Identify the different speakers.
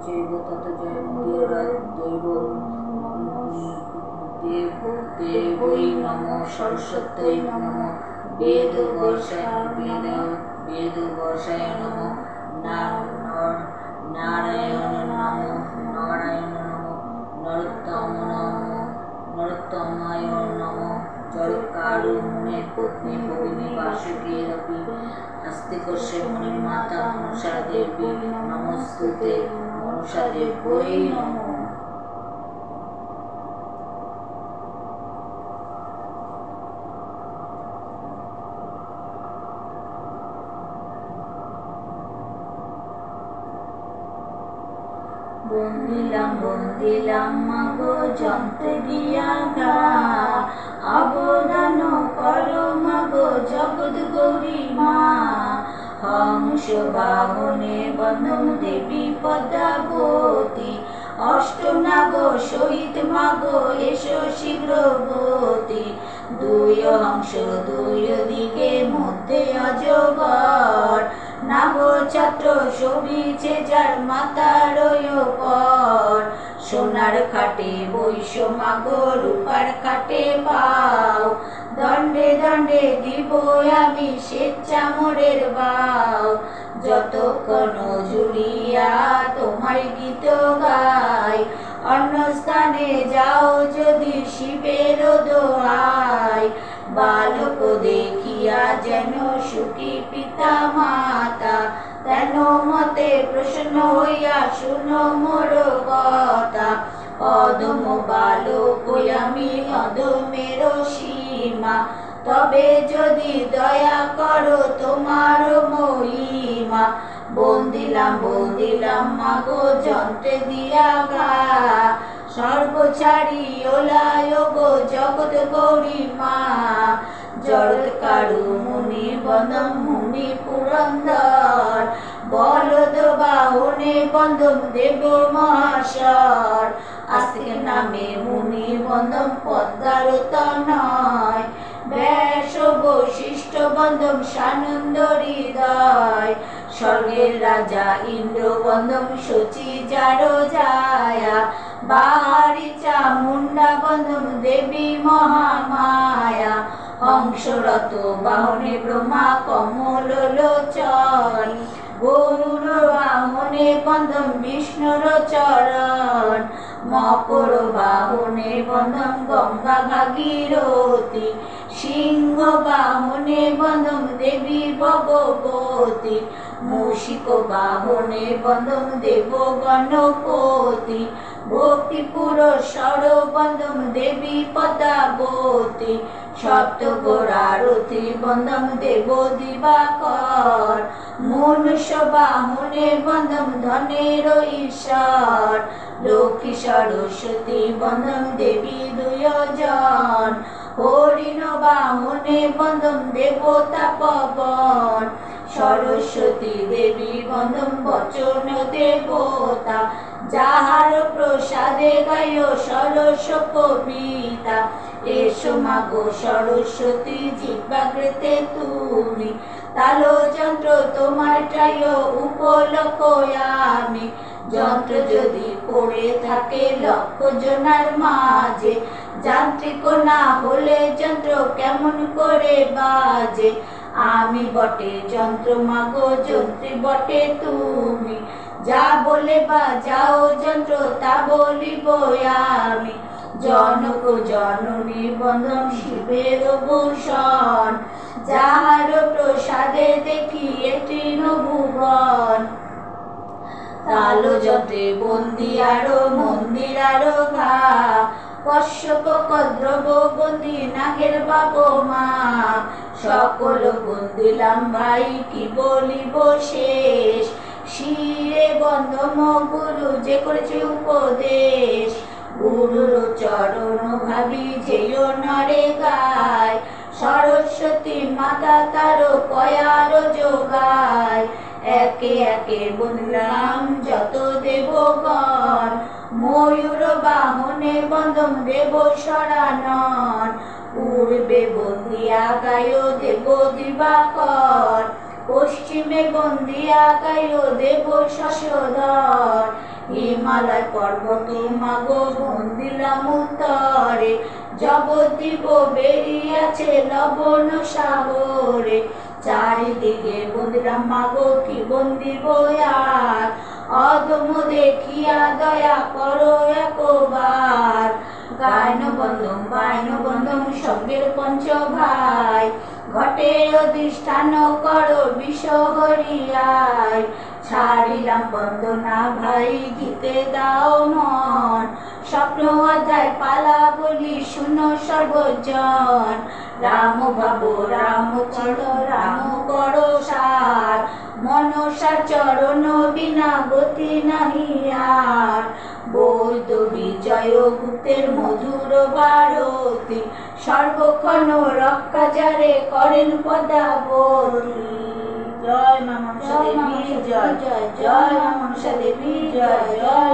Speaker 1: চৈব তত জয়মুদীয়রায় দৈব দেবৈ নমঃ সরস্বত্যৈ নমঃ বেদবর্ষায় নমঃ নারায়ণ নমঃ নরোত্তমায় নমঃ জড়কারু মুনে পত্নী ভগিনী বাসুকীরপি আস্তিকস্য মুনিমাতা মনসা দেবী নমস্তুতে মনসা দেবৈ নমঃ। বন্দিলাম মাগো যন্ত্রে দিয়া গা, অবদান করো মাগো জগৎ গৌরী মা। হংস বাহনে বন্দন দেবী পদ্মাবতী, অষ্টনাগ সহিত মাগো এসো শীঘ্র গতি। দুই হংস দুই দিকে মধ্যে অজগর, নাগছত্র শোভিছে যার মাতার পর। সোনার খাটে বৈশ মাগো রূপার খাটে পাও, দণ্ডে দণ্ডে দিব আমি স্বেচ্ছা মোরের বাও। যতক্ষণ ঝুলিয়া তোমার গীত গাই, অন্য স্থানে যাও যদি শিবের দোহাই। বালক দেখিয়া যেন সুখী পিতা মাতা, তেন মতে প্রসন্ন হইয়া শুনো মোর কথা। অদম বালক আমি অদমের সীমা, তবে যদি দয়া করো তোমার মহিমা। বন্দিলাম মাগো যন্ত্রে দিয়া গা, সর্বচারী ওলায় গো জগৎ গৌরী মা। জড়ৎকারু মুনি বন্দম মুনি পুরন্দর, বলদ বাহনে বন্দম দেব মহাশর। আস্তিক নামে মুনি বন্দম পদ্মার তনয়, ব্যাস বৈশিষ্ট্য বন্দম সানন্দ হৃদয়। স্বর্গের রাজা ইন্দ্র বন্দম শচী যার জায়া, বাহারি চামুন্ডা বন্দম দেবী মহামায়া। হংসরত বাহনে ব্রহ্মা কমল লোচন, গরুর বাহনে বন্দম বিষ্ণুর চরণ। মকর বাহনে বন্দম গঙ্গা ভাগীরথী, সিংহ বাহনে বন্দম দেবী ভগবতী। মূষিক বাহনে বন্দম দেব গণপতি, ভক্তি পুরস্বর বন্দম দেবী পদ্মাবতী। সপ্ত গোরারথী বন্দম দেব দিবাকর, মনুষ্য বাহনে বন্দম ধনের ঈশ্বর। লক্ষ্মী সরস্বতী বন্দম দেবী দুয়োজন, হরিণ বাহনে বন্দম দেবতা পবন। সরস্বতী দেবী বন্দম বচন দেবতা, যাহার প্রসাদে গায় সরস্ব কবিতা। এসো মাগো সরস্বতী জিহ্বাগ্রেতে তুমি, তালো যন্ত্র তোমার চাই উপলক্ষ আমি। যন্ত্র যদি পড়ে থাকে লক্ষ জনার মাঝে, যান্ত্রিক না হলে যন্ত্র কেমন করে বাজে। আমি বটে যন্ত্র মাগো যন্ত্রী বটে তুমি, যা বলে বাজাও যন্ত্র তা বলিব আমি। জনক জননী বন্দন শিবের ভূষণ, যাহার প্রসাদে দেখি তৃণ ভুবন। তালো যন্ত্রে বন্দি আরো মন্দির আরো ঘা, কশ্যপ কদ্রব বন্দি নাগের বাবু মা। সকল বন্দিলাম ভাই কি বলিব শেষ, শিরে বন্দম গুরু যে করেছে উপদেশ। গুরুর চরণ ভাবি যেও নরে গায়, সরস্বতী মাতা তার কয়ার যোগায়। একে একে বললাম যত দেবগণ, ময়ূর বাহনে বন্দম দেব সরানন। পূর্বে বন্দিয়া গায় দেব দিবাকর, পশ্চিমে বন্দিয়া গায় দেব শশধর। হিমালয় পর্বত মাগো বন্দিলাম উত্তরে, জগদ্বীপ বেরিয়েছে লবণ সাগরে, চারিদিকে বন্দিলাম মাগো কি বন্দিব আর, অধম দেখিয়া দয়া করো একবার, গায়ন বন্ধম সঙ্গের পঞ্চ ভাই, ঘটে অধিষ্ঠান করো বিষহরিয়ায়, ছাড়িলাম বন্দনা ভাই দিতে দাও মন, স্বপ্ন অধ্যায় পালা বলি শুনো সর্বজন, রাম ভাবো রাম চলো রাম করো সার, মনসার চরণ বিনা গতি নাহি আর, বৈদ্য বিজয় গুপ্তের মধুর ভারতী, সর্বক্ষণ রক্ষা যারে করেন পদাবতী। জয় মা মনসা দেবী জয়, জয় মা মনসা দেবী জয়, জয়